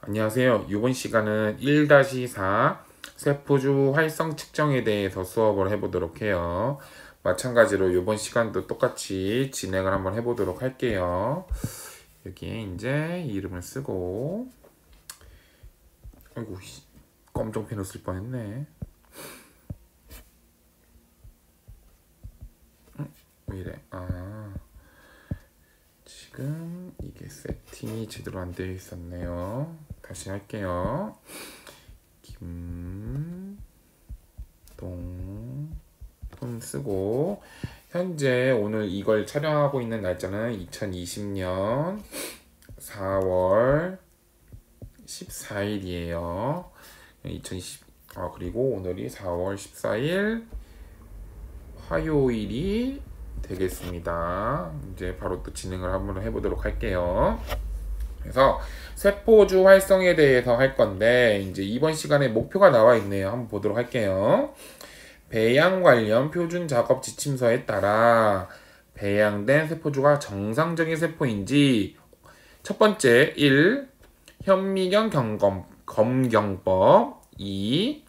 안녕하세요. 이번 시간은 1-4 세포주 활성 측정에 대해서 수업을 해보도록 해요. 마찬가지로 이번 시간도 똑같이 진행을 한번 해보도록 할게요. 여기에 이제 이름을 쓰고, 아이고, 검정펜을 쓸 뻔했네. 왜 이래? 지금 이게 세팅이 제대로 안 되어 있었네요. 다시 할게요. 돈 쓰고, 현재 오늘 이걸 촬영하고 있는 날짜는 2020년 4월 14일이에요. 그리고 오늘이 4월 14일 화요일이 되겠습니다. 이제 바로 또 진행을 한번 해보도록 할게요. 그래서 세포주 활성에 대해서 할 건데, 이제 이번 시간에 목표가 나와 있네요. 한번 보도록 할게요. 배양 관련 표준 작업 지침서에 따라 배양된 세포주가 정상적인 세포인지, 첫 번째 1. 현미경 검경법 2.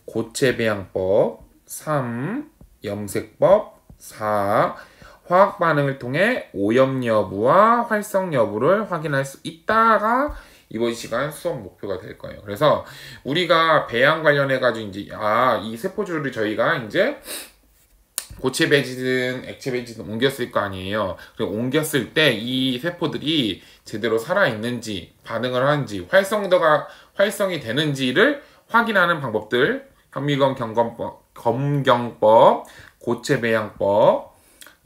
고체 배양법 3. 염색법 4. 화학 반응을 통해 오염 여부와 활성 여부를 확인할 수 있다가 이번 시간 수업 목표가 될 거예요. 그래서 우리가 배양 관련해 가지고 이제 이 세포주를 저희가 이제 고체 배지든 액체 배지든 옮겼을 거 아니에요. 그리고 옮겼을 때 이 세포들이 제대로 살아 있는지, 반응을 하는지, 활성이 되는지를 확인하는 방법들, 현미경 검경법, 고체 배양법,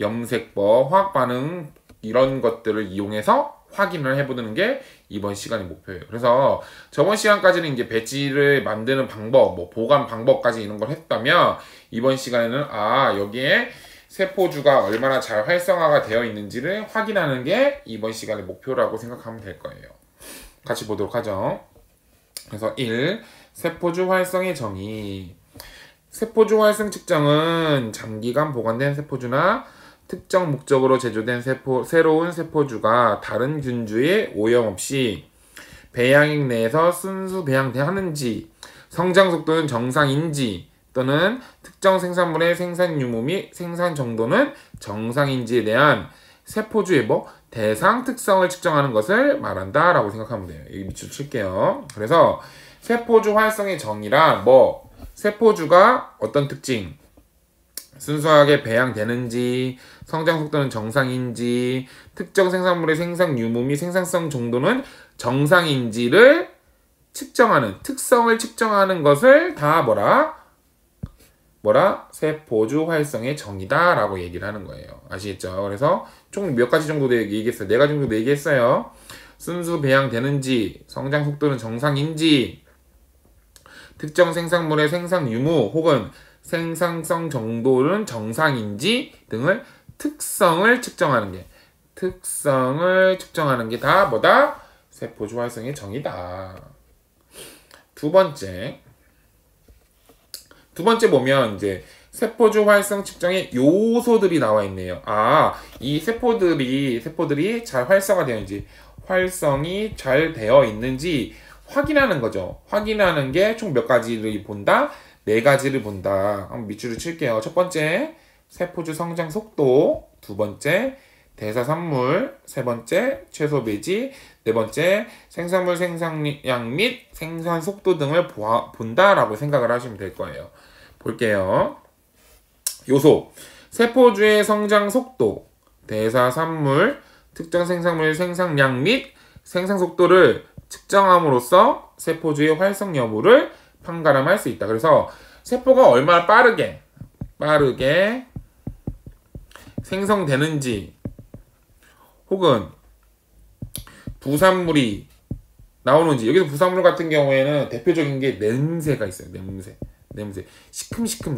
염색법, 화학 반응, 이런 것들을 이용해서 확인을 해보는 게 이번 시간의 목표예요. 그래서 저번 시간까지는 이제 배지를 만드는 방법, 보관 방법까지 이런 걸 했다면, 이번 시간에는 여기에 세포주가 얼마나 잘 활성화가 되어 있는지를 확인하는 게 이번 시간의 목표라고 생각하면 될 거예요. 같이 보도록 하죠. 그래서 1. 세포주 활성의 정의. 세포주 활성 측정은 장기간 보관된 세포주나 특정 목적으로 제조된 새로운 세포주가 다른 균주에 오염 없이 배양액 내에서 순수 배양하는지, 성장 속도는 정상인지, 또는 특정 생산물의 생산 유무 및 생산 정도는 정상인지에 대한 세포주의 대상 특성을 측정하는 것을 말한다 라고 생각하면 돼요. 여기 밑줄 칠게요. 그래서 세포주 활성의 정의란 세포주가 어떤 특징, 순수하게 배양되는지, 성장 속도는 정상인지, 특정 생산물의 생산 유무 및 생산성 정도는 정상인지를 측정하는, 특성을 측정하는 것을 다 세포주 활성의 정의다 라고 얘기를 하는 거예요. 아시겠죠? 그래서 총 몇 가지 정도 얘기했어요. 4가지 정도 얘기했어요. 순수 배양되는지, 성장 속도는 정상인지, 특정 생산물의 생산 유무 혹은 생산성 정도는 정상인지 등을 특성을 측정하는 게 다 세포주 활성의 정의다. 두 번째 보면 이제 세포주 활성 측정의 요소들이 나와 있네요. 이 세포들이 잘 활성화되었는지, 활성이 잘 되어 있는지 확인하는 거죠. 확인하는 게 총 몇 가지를 본다? 4가지를 본다. 한번 밑줄을 칠게요. 첫 번째, 세포주 성장 속도. 두 번째, 대사산물. 세 번째, 최소 배지. 네 번째, 생산물 생산량 및 생산 속도 등을 본다라고 생각을 하시면 될 거예요. 볼게요. 요소. 세포주의 성장 속도, 대사산물, 특정 생산물의 생산량 및 생산 속도를 측정함으로써 세포주의 활성 여부를 판가름할 수 있다. 그래서 세포가 얼마나 빠르게 생성되는지, 혹은 부산물이 나오는지. 여기서 부산물 같은 경우에는 대표적인 게 냄새가 있어요. 냄새. 시큼시큼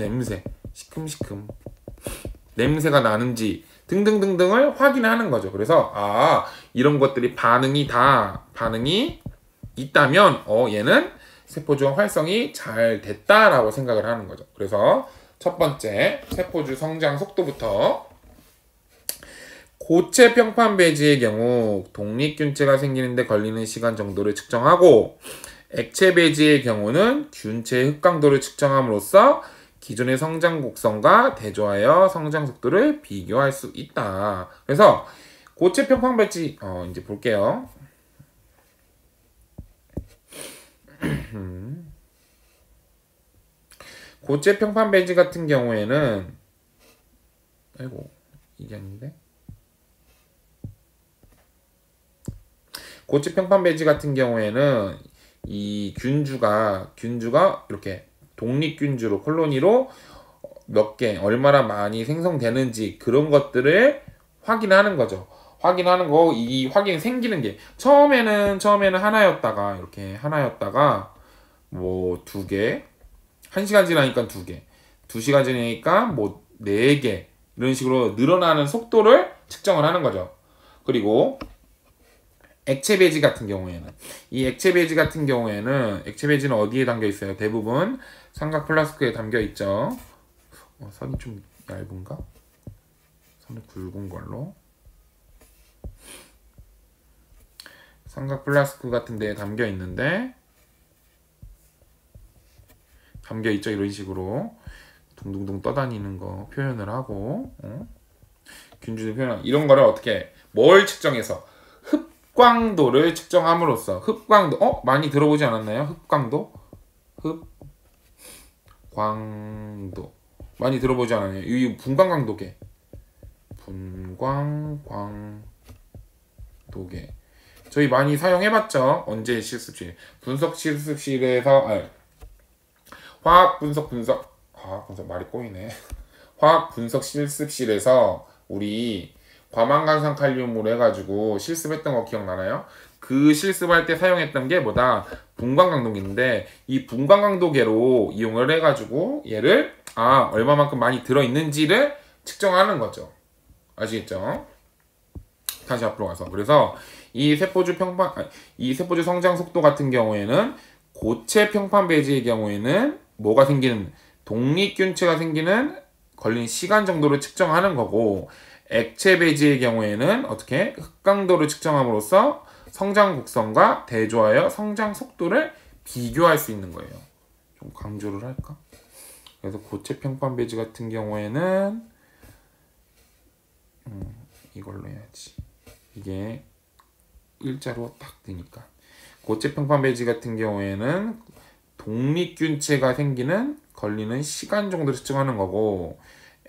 냄새가 나는지 등등등등을 확인하는 거죠. 그래서 이런 것들이 반응이 있다면 얘는 세포주 활성이 잘 됐다라고 생각을 하는 거죠. 그래서 첫 번째, 세포주 성장 속도부터 고체 평판 배지의 경우 독립균체가 생기는데 걸리는 시간 정도를 측정하고, 액체 배지의 경우는 균체의 흡강도를 측정함으로써 기존의 성장 곡선과 대조하여 성장 속도를 비교할 수 있다. 그래서 고체 평판 배지 이제 볼게요. 고체 평판 배지 같은 경우에는 아이고 이게 아닌데. 고체 평판 배지 같은 경우에는 이 균주가 이렇게 독립균주로 콜로니로 몇 개 얼마나 많이 생성되는지 그런 것들을 확인하는 거죠. 확인하는 거, 이 확인 생기는 게 처음에는 하나였다가 이렇게 하나였다가 뭐 2개, 1시간 지나니까 2개, 2시간 지나니까 뭐 4개 이런 식으로 늘어나는 속도를 측정을 하는 거죠. 그리고 액체 배지 같은 경우에는 액체 배지는 어디에 담겨 있어요? 대부분 삼각 플라스크에 담겨 있죠. 선이 좀 얇은가? 선이 굵은 걸로. 삼각 플라스크 같은 데에 담겨 있는데 담겨 있죠. 이런 식으로 둥둥둥 떠다니는 거 표현을 하고 균주를 표현하고 이런 거를 어떻게 뭘 측정해서 흡광도를 측정함으로써 흡광도 많이 들어보지 않았나요? 흡광도 많이 들어보지 않았나요? 이 분광광도계 저희 많이 사용해봤죠. 언제 실습실 분석 실습실에서 화학 분석 말이 꼬이네. 화학 분석 실습실에서 우리 과망간산 칼륨으로 해가지고 실습했던 거 기억나나요? 그 실습할 때 사용했던 게 뭐다? 분광강도계인데 이 분광강도계로 이용을 해가지고 얘를 얼마만큼 많이 들어있는지를 측정하는 거죠. 아시겠죠? 다시 앞으로 가서 그래서 이 세포주 성장 속도 같은 경우에는 고체 평판 배지의 경우에는 뭐가 생기는 독립균체가 생기는 걸린 시간 정도를 측정하는 거고, 액체 배지의 경우에는 어떻게 흡강도를 측정함으로써 성장 곡선과 대조하여 성장 속도를 비교할 수 있는 거예요. 좀 강조를 할까? 그래서 고체 평판 배지 같은 경우에는 이걸로 해야지. 이게 일자로 딱 되니까. 고체 평판 배지 같은 경우에는 독립균체가 생기는 걸리는 시간 정도를 측정하는 거고,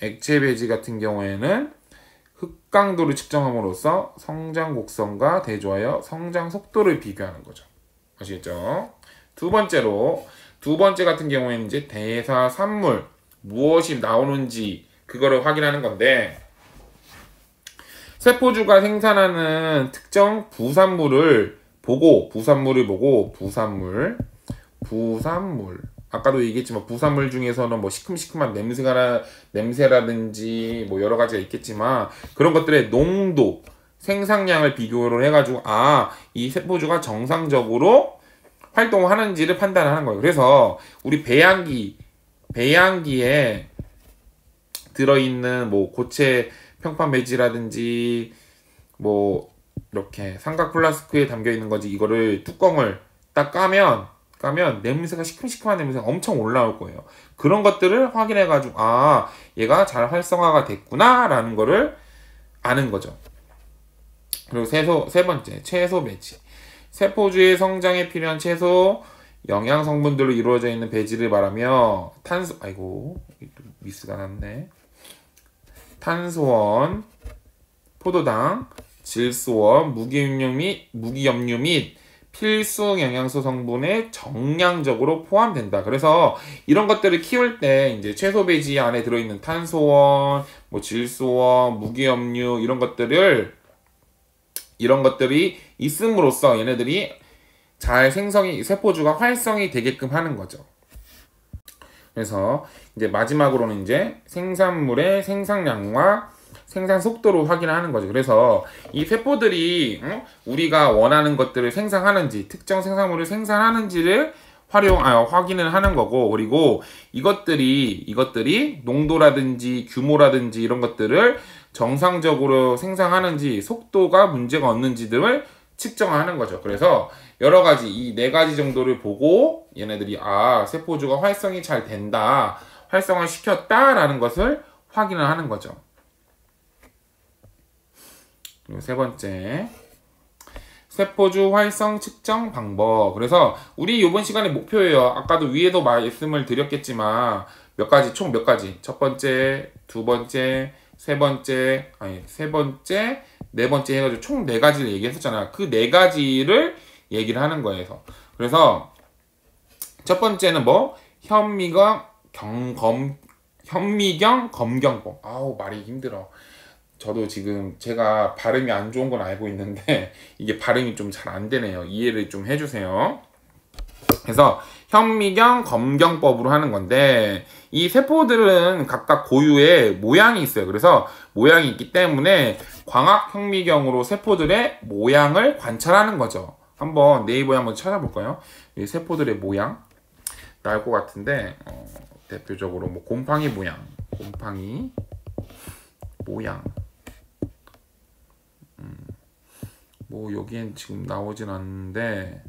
액체 배지 같은 경우에는 흡강도를 측정함으로써 성장 곡선과 대조하여 성장 속도를 비교하는 거죠. 아시겠죠? 두 번째 같은 경우에는 이제 대사산물 무엇이 나오는지 그거를 확인하는 건데, 세포주가 생산하는 특정 부산물을 보고 아까도 얘기했지만 부산물 중에서는 뭐 시큼시큼한 냄새라든지 뭐 여러 가지가 있겠지만 그런 것들의 농도, 생산량을 비교를 해가지고 이 세포주가 정상적으로 활동하는지를 판단하는 거예요. 그래서 우리 배양기에 들어있는 뭐 고체 평판 배지라든지 뭐 이렇게 삼각 플라스크에 담겨 있는 거지, 이거를 뚜껑을 딱 까면 냄새가 시큼시큼한 냄새가 엄청 올라올 거예요. 그런 것들을 확인해가지고 얘가 잘 활성화가 됐구나 라는 거를 아는 거죠. 그리고 세 번째 채소 배지. 세포주의 성장에 필요한 채소 영양 성분들로 이루어져 있는 배지를 말하며 미스가 났네. 탄소원, 포도당, 질소원, 무기염류 및 필수 영양소 성분에 정량적으로 포함된다. 그래서 이런 것들을 키울 때 이제 채소 배지 안에 들어있는 탄소원, 뭐 질소원, 무기염류 이런 것들이 있음으로써 얘네들이 잘 세포주가 활성이 되게끔 하는 거죠. 그래서 이제 마지막으로는 이제 생산물의 생산량과 생산 속도를 확인하는 거죠. 그래서 이 세포들이 우리가 원하는 것들을 생산하는지, 특정 생산물을 생산하는지를 확인을 하는 거고, 그리고 이것들이 농도라든지 규모라든지 이런 것들을 정상적으로 생산하는지, 속도가 문제가 없는지들을 측정하는 거죠. 그래서 여러 가지, 이 네 가지 정도를 보고 얘네들이 세포주가 활성이 잘 된다, 활성을 시켰다라는 것을 확인을 하는 거죠. 그리고 세 번째, 세포주 활성 측정 방법. 그래서 우리 이번 시간의 목표예요. 아까도 위에도 말씀을 드렸겠지만 총 몇 가지. 첫 번째, 두 번째, 세 번째, 네 번째 해가지고 총 네 가지를 얘기했었잖아. 그 네 가지를 얘기를 하는 거예요. 그래서 첫 번째는 현미경 검경법. 말이 힘들어. 저도 지금 제가 발음이 안 좋은 건 알고 있는데 이게 발음이 좀 잘 안 되네요. 이해를 좀 해주세요. 그래서 현미경 검경법으로 하는 건데, 이 세포들은 각각 고유의 모양이 있어요. 그래서 모양이 있기 때문에 광학 현미경으로 세포들의 모양을 관찰하는 거죠. 한번 네이버에 한번 찾아볼까요? 이 세포들의 모양 나올 것 같은데, 대표적으로 곰팡이 모양. 여기엔 지금 나오진 않는데,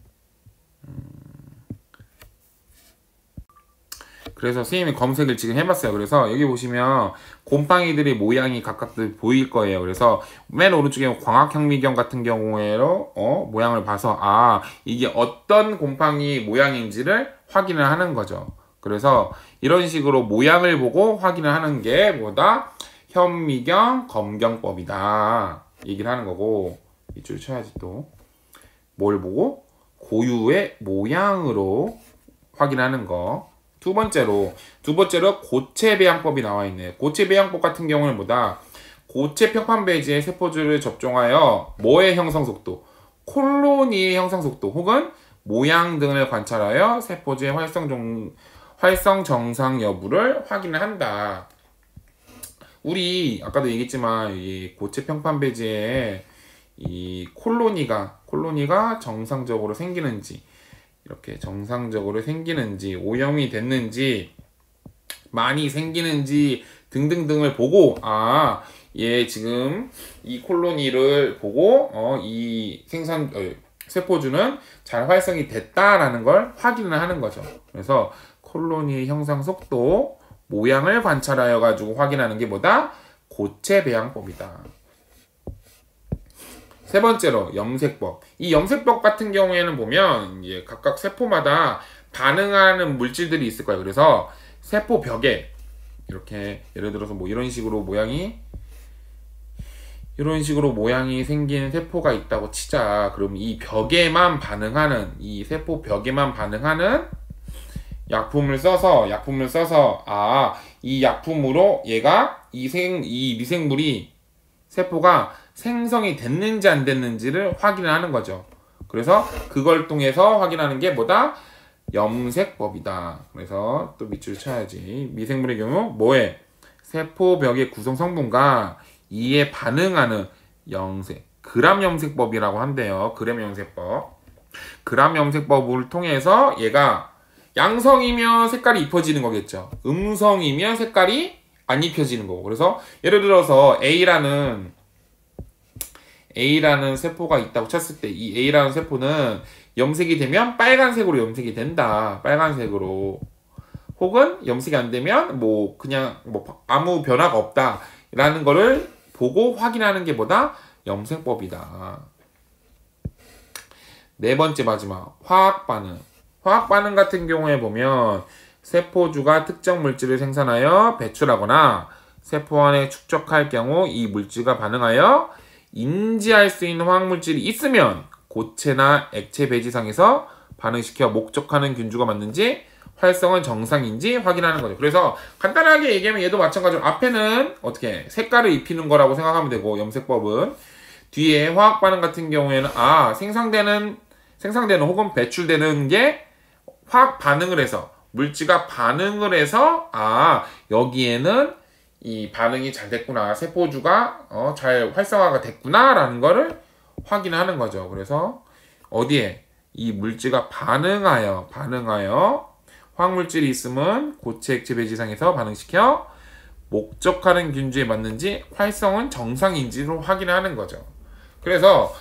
그래서 선생님이 검색을 지금 해봤어요. 그래서 여기 보시면 곰팡이들의 모양이 각각들 보일 거예요. 그래서 맨 오른쪽에 광학현미경 같은 경우에로 모양을 봐서 이게 어떤 곰팡이 모양인지를 확인을 하는 거죠. 그래서 이런 식으로 모양을 보고 확인을 하는 게 현미경 검경법이다 얘기를 하는 거고, 이쪽을 쳐야지 또. 뭘 보고? 고유의 모양으로 확인하는 거. 두 번째로 고체 배양법이 나와 있네요. 고체 배양법 같은 경우는 고체 평판 배지에 세포주를 접종하여 뭐의 형성 속도? 콜로니의 형성 속도 혹은 모양 등을 관찰하여 세포주의 활성 정상 여부를 확인을 한다. 우리 아까도 얘기했지만 이 고체 평판 배지에 이 콜로니가 정상적으로 생기는지, 이렇게 정상적으로 생기는지, 오염이 됐는지, 많이 생기는지 등등등을 보고 얘 지금 이 콜로니를 보고 이 세포주는 잘 활성이 됐다라는 걸 확인을 하는 거죠. 그래서 콜로니의 형상 속도, 모양을 관찰하여 가지고 확인하는 게 고체 배양법이다. 세 번째로 염색법. 이 염색법 같은 경우에는 보면 이제 각각 세포마다 반응하는 물질들이 있을 거예요. 그래서 세포 벽에 이렇게 예를 들어서 이런 식으로 모양이 생긴 세포가 있다고 치자. 그럼 이 세포 벽에만 반응하는 약품을 써서 이 약품으로 얘가 이 미생물이 세포가 생성이 됐는지 안 됐는지를 확인을 하는 거죠. 그래서 그걸 통해서 확인하는 게 염색법이다. 그래서 또 밑줄 쳐야지. 미생물의 경우 세포벽의 구성 성분과 이에 반응하는 그람 염색법이라고 한대요. 그람 염색법을 통해서 얘가 양성이면 색깔이 입혀지는 거겠죠. 음성이면 색깔이 안 입혀지는 거고. 그래서 예를 들어서 A라는 세포가 있다고 쳤을 때 이 A라는 세포는 염색이 되면 빨간색으로 염색이 된다. 빨간색으로. 혹은 염색이 안 되면 그냥 아무 변화가 없다라는 거를 보고 확인하는 게 염색법이다. 네 번째 마지막, 화학 반응 같은 경우에 보면 세포주가 특정 물질을 생산하여 배출하거나 세포 안에 축적할 경우 이 물질과 반응하여 인지할 수 있는 화학물질이 있으면 고체나 액체 배지상에서 반응시켜 목적하는 균주가 맞는지, 활성은 정상인지 확인하는 거죠. 그래서 간단하게 얘기하면 얘도 마찬가지로 앞에는 색깔을 입히는 거라고 생각하면 되고, 염색법은 뒤에 화학 반응 같은 경우에는 생성되는 혹은 배출되는 게 화학 반응을 해서, 물질과 반응을 해서 여기에는 이 반응이 잘 됐구나, 세포주가 잘 활성화가 됐구나 라는 거를 확인하는 거죠. 그래서 어디에? 이 물질과 반응하여 화학물질이 있으면 고체, 액체, 배지상에서 반응시켜 목적하는 균주에 맞는지 활성은 정상인지로 확인하는 거죠. 그래서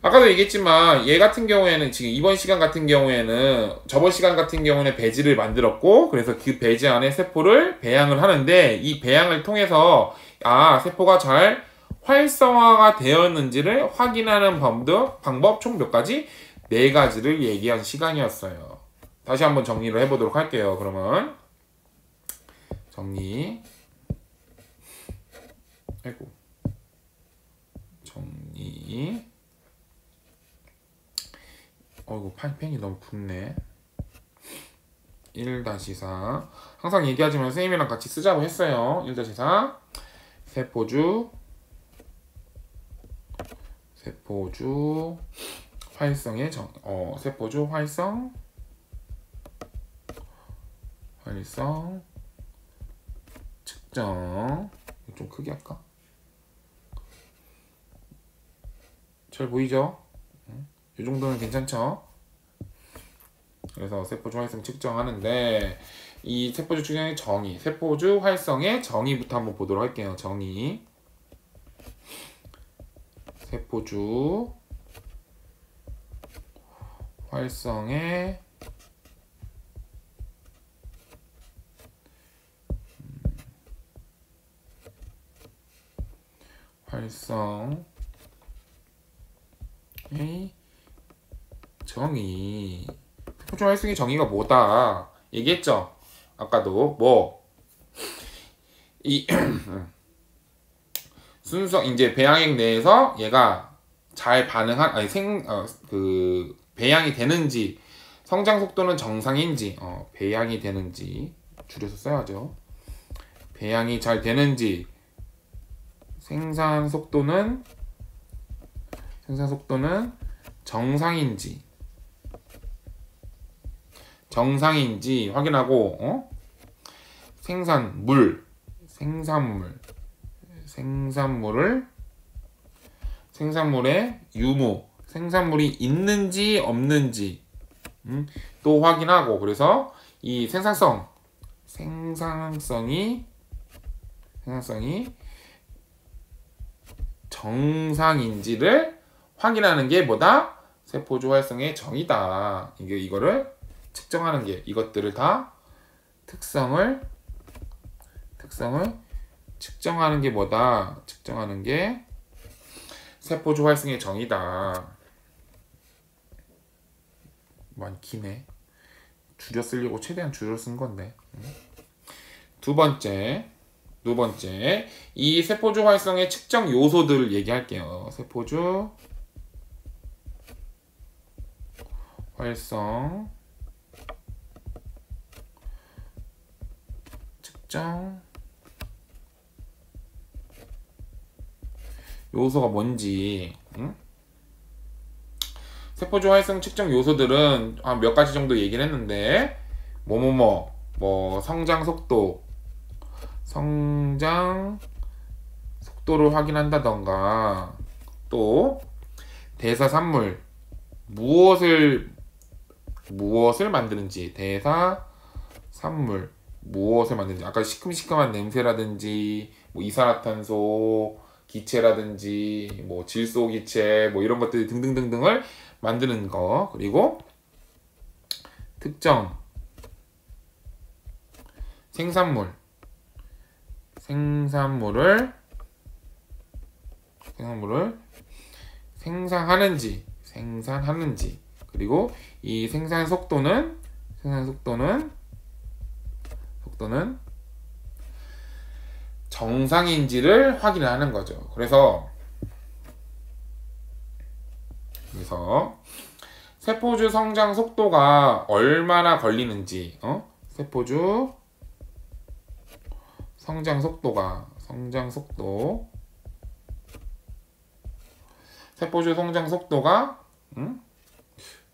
아까도 얘기했지만 얘 같은 경우에는 지금 이번 시간 같은 경우에는 저번 시간 같은 경우는 배지를 만들었고 그래서 그 배지 안에 세포를 배양을 하는데 이 배양을 통해서 세포가 잘 활성화가 되었는지를 확인하는 방법 총 몇 가지? 4가지를 얘기한 시간이었어요. 다시 한번 정리를 해보도록 할게요. 그러면 정리 이거 펜이 너무 붓네. 1-4 항상 얘기하지만 선생님이랑 같이 쓰자고 했어요. 1-4 세포주 활성의 세포주 활성 측정. 좀 크게 할까? 잘 보이죠? 이 정도는 괜찮죠? 그래서 세포주 활성 측정하는데 이 세포주 측정의 정의, 세포주 활성의 정의부터 한번 보도록 할게요. 정의. 세포주 활성의 정의. 세포주 활성의 정의가 뭐다 얘기했죠? 아까도 순서 이제 배양액 내에서 얘가 잘 반응한 배양이 되는지, 성장 속도는 정상인지, 배양이 되는지 줄여서 써야죠. 배양이 잘 되는지, 생산 속도는 정상인지 확인하고, 생산물의 유무, 생산물이 있는지 없는지 또 확인하고, 그래서 이 생산성이 정상인지를 확인하는 게 뭐다? 세포주 활성의 정의다. 이거를 측정하는 게, 이것들을 다 특성을 측정하는 게 뭐다? 측정하는 게 세포주 활성의 정의다. 많이 기네. 줄여 쓰려고 최대한 줄여 쓴 건데. 두 번째, 이 세포주 활성의 측정 요소들을 얘기할게요. 세포주 활성 측정 요소가 뭔지. 세포주 활성 측정 요소들은 한 몇 가지 정도 얘기를 했는데, 성장 속도를 확인한다던가, 또 대사산물 무엇을 만드는지, 아까 시큼시큼한 냄새라든지 이산화탄소 기체라든지 질소 기체 이런 것들 등등등등을 만드는 거. 그리고 특정 생산물을 생산하는지, 그리고 이 생산 속도는 정상인지를 확인하는 거죠. 그래서 세포주 성장 속도가 얼마나 걸리는지, 세포주 성장 속도가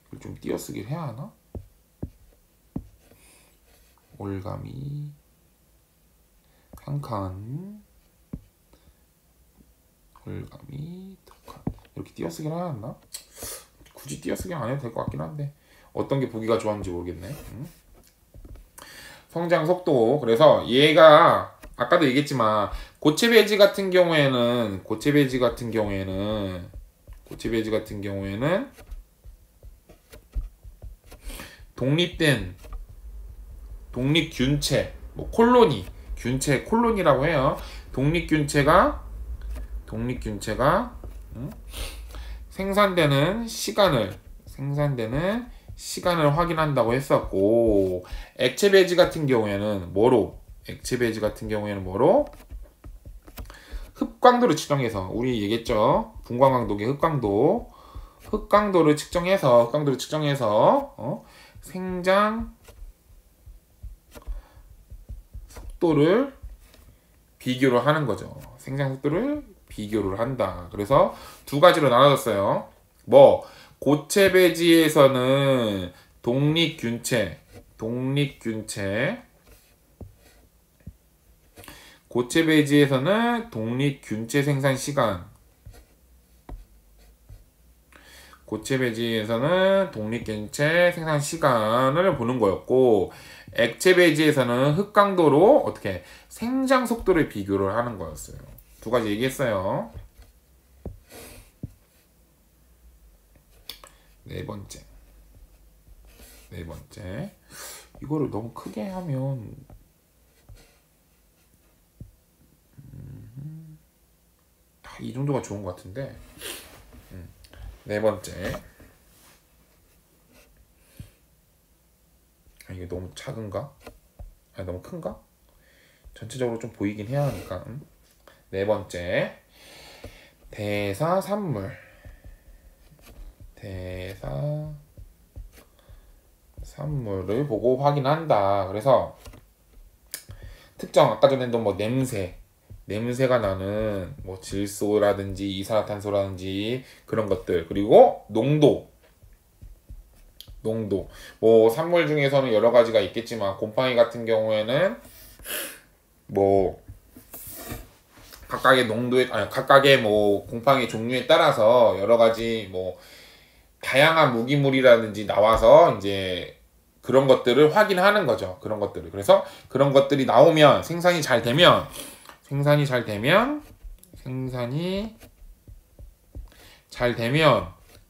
이걸 좀 띄어쓰기를 해야 하나? 올가미 한 칸, 올가미 두 칸, 이렇게 띄어쓰기를 해야 하나? 굳이 띄어쓰기 안 해도 될 것 같긴 한데 어떤 게 보기가 좋았는지 모르겠네. 성장 속도. 그래서 얘가 아까도 얘기했지만 고체 배지 같은 경우에는 독립균체, 뭐 균체 콜로니라고 해요. 독립균체가 생산되는 시간을 확인한다고 했었고, 액체 배지 같은 경우에는 뭐로? 흡광도를 측정해서, 우리 얘기했죠. 분광광도계 흡광도를 측정해서 생장 속도를 비교를 하는 거죠. 생장 속도를 비교를 한다. 그래서 두 가지로 나눠졌어요. 뭐 고체 배지에서는 독립균체 생산 시간, 을 보는 거였고, 액체 배지에서는 흡광도로 어떻게 생장 속도를 비교를 하는 거였어요. 두 가지 얘기했어요. 네 번째. 이거를 너무 크게 하면 이 정도가 좋은 것 같은데. 네 번째. 이게 너무 작은가? 너무 큰가? 전체적으로 좀 보이긴 해야 하니까. 네 번째. 대사산물을 보고 확인한다. 그래서 특정, 아까 전에 뭐 냄새가 나는 뭐 질소라든지 이산화탄소라든지 그런 것들, 그리고 농도. 뭐 산물 중에서는 여러 가지가 있겠지만 곰팡이 같은 경우에는 뭐 각각의 뭐 곰팡이 종류에 따라서 여러 가지 뭐 다양한 무기물이라든지 나와서 이제 그런 것들을 확인하는 거죠. 그래서 그런 것들이 나오면 생산이 잘 되면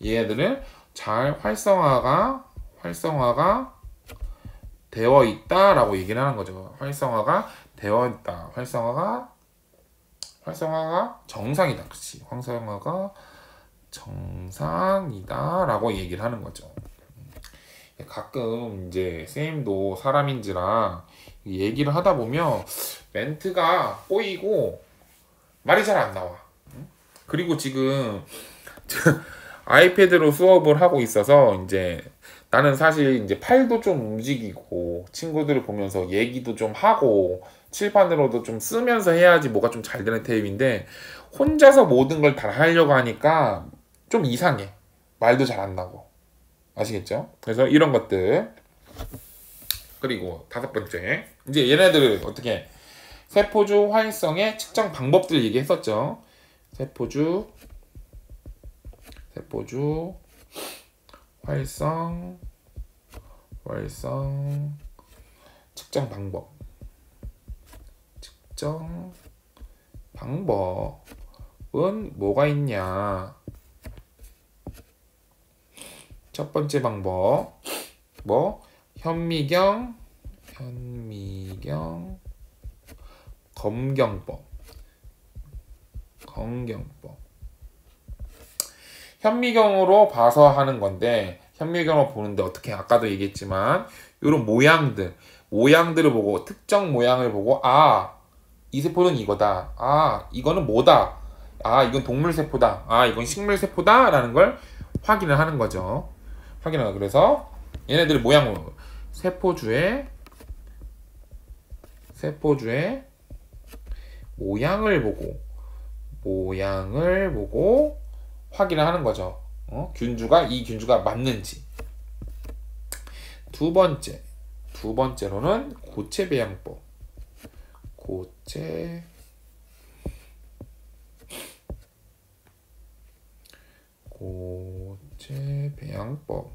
얘네들은 잘 활성화가 되어 있다라고 얘기를 하는 거죠. 활성화가 되어 있다. 활성화가 정상이다. 그렇지. 활성화가 정상이다라고 얘기를 하는 거죠. 가끔 이제 쌤도 사람인지라 얘기를 하다 보면 멘트가 꼬이고 말이 잘 안 나와. 그리고 지금 아이패드로 수업을 하고 있어서 이제 나는 사실 이제 팔도 좀 움직이고 친구들을 보면서 얘기도 좀 하고 칠판으로도 좀 쓰면서 해야지 뭐가 좀 잘 되는 타입인데, 혼자서 모든 걸 다 하려고 하니까 좀 이상해. 말도 잘 안 나고. 아시겠죠? 그래서 이런 것들. 그리고 다섯 번째. 이제 얘네들을 어떻게 세포주 활성의 측정 방법들 얘기했었죠. 세포주 활성 측정 방법은 뭐가 있냐? 첫 번째 방법, 뭐 현미경 검경법. 현미경으로 봐서 하는 건데, 현미경을 보는데 어떻게, 아까도 얘기했지만 이런 모양들을 보고, 특정 모양을 보고, 이 세포는 이거다, 이거는 뭐다, 이건 동물세포다, 이건 식물세포다 라는 걸 확인을 하는 거죠. 그래서 얘네들 모양으로 세포주의 모양을 보고 확인을 하는 거죠. 이 균주가 맞는지. 두 번째로는 고체 배양법. 고체 배양법.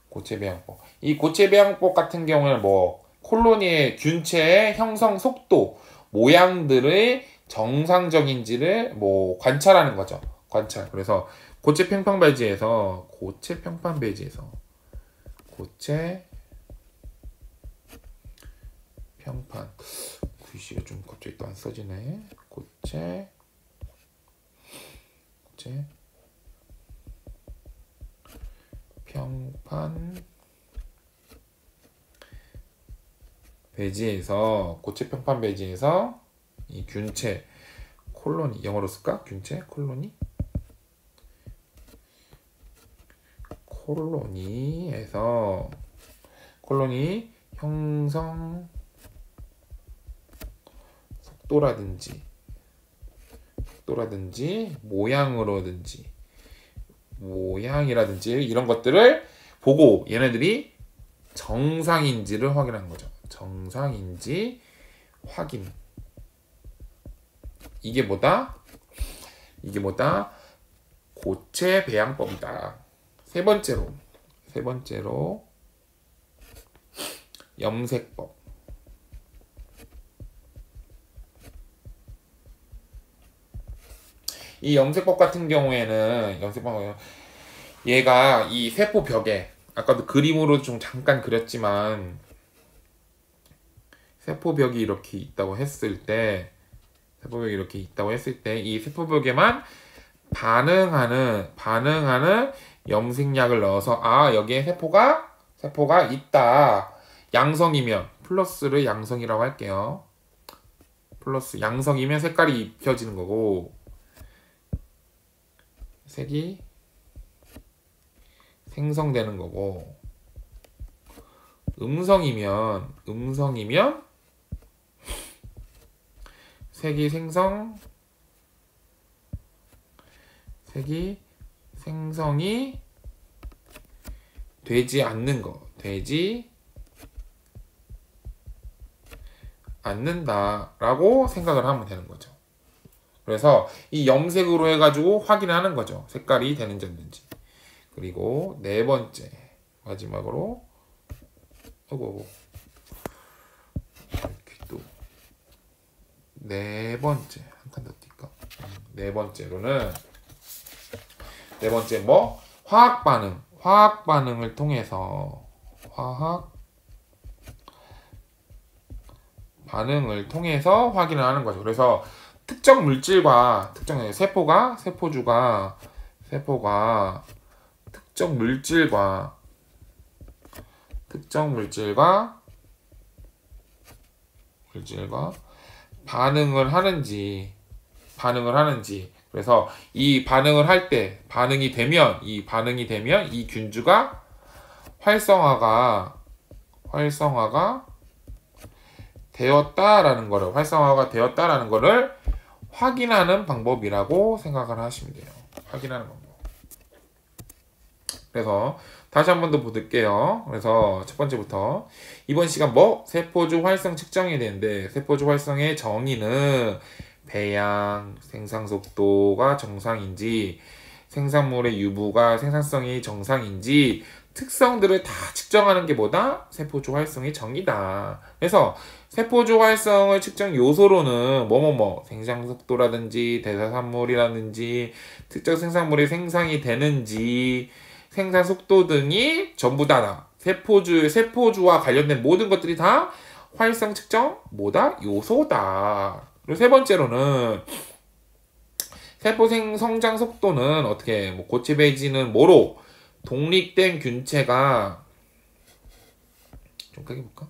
고체 배양법. 이 고체 배양법 같은 경우에는 뭐 콜로니의 균체의 형성 속도, 모양들의 정상적인지를 뭐 관찰하는 거죠. 관찰. 그래서 고체 평판 배지에서 고체 평판 글씨가 좀 갑자기 또 안 써지네. 고체 평판 배지에서 고체 평판 배지에서 이 균체 콜로니 영어로 쓸까? 균체 콜로니에서 콜로니 형성 속도라든지 모양이라든지 이런 것들을 보고 얘네들이 정상인지를 확인하는 거죠. 정상인지 확인. 이게 뭐다? 고체 배양법이다. 세 번째로 염색법. 이 염색법 같은 경우에는 얘가 이 세포 벽에 아까도 그림으로 좀 잠깐 그렸지만 세포 벽이 이렇게 있다고 했을 때 이 세포 벽에만 반응하는 염색약을 넣어서 여기에 세포가 있다. 양성이면 플러스를 양성이라고 할게요. 플러스 양성이면 색깔이 입혀지는 거고 색이 생성되는 거고 음성이면 색이 생성이 되지 않는다라고 생각을 하면 되는 거죠. 그래서 이 염색으로 해가지고 확인하는 거죠. 색깔이 되는지 없는지. 그리고 네 번째 마지막으로 이렇게 또 네 번째 한 칸 더 뛸까? 네 번째 뭐 화학 반응을 통해서 확인을 하는 거죠. 그래서 특정 물질과 세포가 특정 물질과 반응을 하는지 그래서 이 반응이 되면 이 균주가 활성화가 되었다라는 거를 확인하는 방법이라고 생각을 하시면 돼요. 확인하는 방법. 그래서 다시 한 번 더 볼게요. 그래서 첫 번째부터 이번 시간 세포주 활성 측정이 되는데 세포주 활성의 정의는 배양, 생산 속도가 정상인지 생산물의 유무가 생산성이 정상인지 특성들을 다 측정하는 게 세포주 활성의 정의다. 그래서 세포주 활성을 측정 요소로는 생산 속도라든지 대사산물이라든지 특정 생산물이 생산이 되는지 생산 속도 등이 전부 다 세포주와 관련된 모든 것들이 다 활성 측정 요소다. 그리고 세 번째로는 세포 성장 속도는 어떻게 고체 배지는 독립된 균체가 좀 크게 볼까?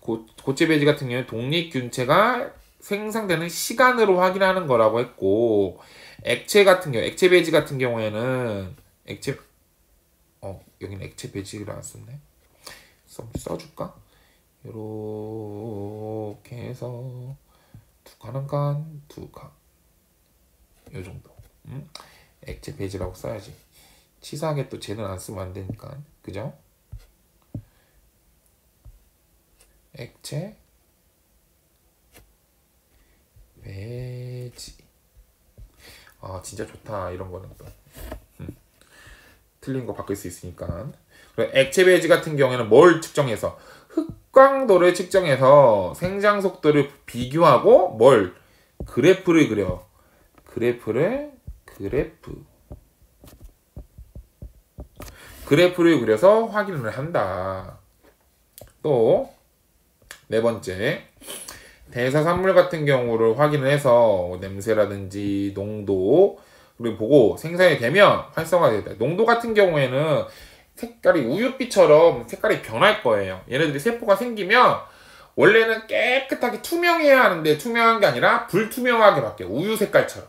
고체 배지 같은 경우는 독립균체가 생성되는 시간으로 확인하는 거라고 했고 액체 배지 같은 경우에는 여기는 액체 배지를 안 썼네. 써줄까? 이렇게 해서 두 칸 요 정도. 액체 배지라고 써야지. 치사하게 또 쟤는 안 쓰면 안 되니까. 그죠? 액체 배지 아 진짜 좋다 이런 거는 또 틀린 거 바꿀 수 있으니까. 그리고 액체 배지 같은 경우에는 뭘 측정해서 흑광도를 측정해서 생장 속도를 비교하고 뭘 그래프를 그려. 그래프를 그려서 확인을 한다. 또 네 번째, 대사산물 같은 경우를 확인을 해서 냄새라든지 농도를 보고 생산이 되면 활성화가 된다. 농도 같은 경우에는 색깔이 우유빛처럼 색깔이 변할 거예요. 얘네들이 세포가 생기면 원래는 깨끗하게 투명해야 하는데 투명한 게 아니라 불투명하게 바뀌어요. 우유 색깔처럼.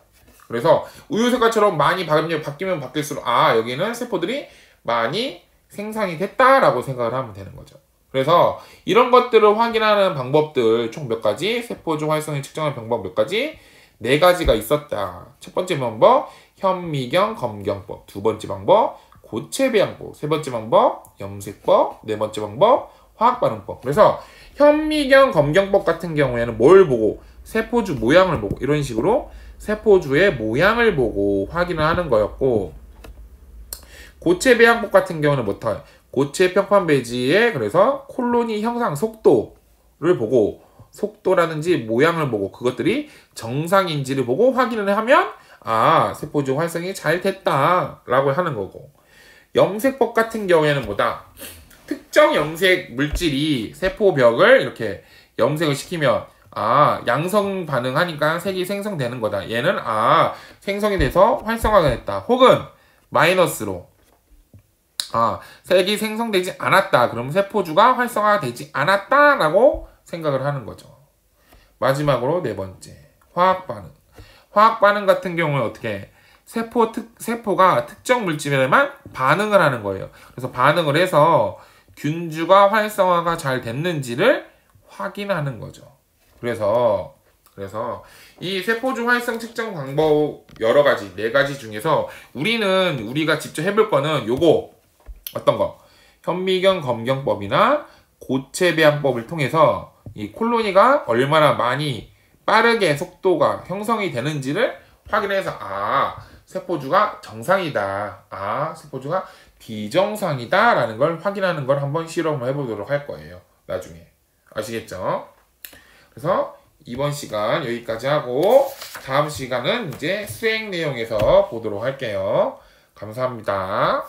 그래서 우유 색깔처럼 많이 바뀌면 바뀔수록 아 여기는 세포들이 많이 생산이 됐다라고 생각을 하면 되는 거죠. 그래서 이런 것들을 확인하는 방법들 총 몇 가지, 세포주 활성을 측정하는 방법 몇 가지, 네 가지가 있었다. 첫 번째 방법, 현미경 검경법. 두 번째 방법, 고체 배양법. 세 번째 방법, 염색법. 네 번째 방법, 화학 반응법. 그래서 현미경 검경법 같은 경우에는 뭘 보고, 세포주 모양을 보고 이런 식으로 세포주의 모양을 보고 확인을 하는 거였고, 고체 배양법 같은 경우는 뭐다? 고체 평판 배지에 그래서 콜로니 형상 속도를 보고 속도라든지 모양을 보고 그것들이 정상인지를 보고 확인을 하면 아 세포주 활성이 잘 됐다라고 하는 거고, 염색법 같은 경우에는 뭐다? 특정 염색 물질이 세포벽을 이렇게 염색을 시키면 아 양성 반응하니까 색이 생성되는 거다. 얘는 아 생성이 돼서 활성화가 됐다. 혹은 마이너스로 아, 색이 생성되지 않았다. 그럼 세포주가 활성화되지 않았다라고 생각을 하는 거죠. 마지막으로 네 번째, 화학 반응. 화학 반응 같은 경우는 어떻게 세포가 특정 물질에만 반응을 하는 거예요. 그래서 반응을 해서 균주가 활성화가 잘 됐는지를 확인하는 거죠. 그래서 이 세포주 활성 측정 방법 여러 가지, 네 가지 중에서 우리가 직접 해볼 거는 요거 어떤 거? 현미경 검경법이나 고체 배양법을 통해서 이 콜로니가 얼마나 많이 빠르게 속도가 형성이 되는지를 확인해서 아 세포주가 정상이다, 아 세포주가 비정상이다 라는 걸 확인하는 걸 한번 실험을 해보도록 할 거예요. 나중에 아시겠죠? 그래서 이번 시간 여기까지 하고 다음 시간은 이제 수행 내용에서 보도록 할게요. 감사합니다.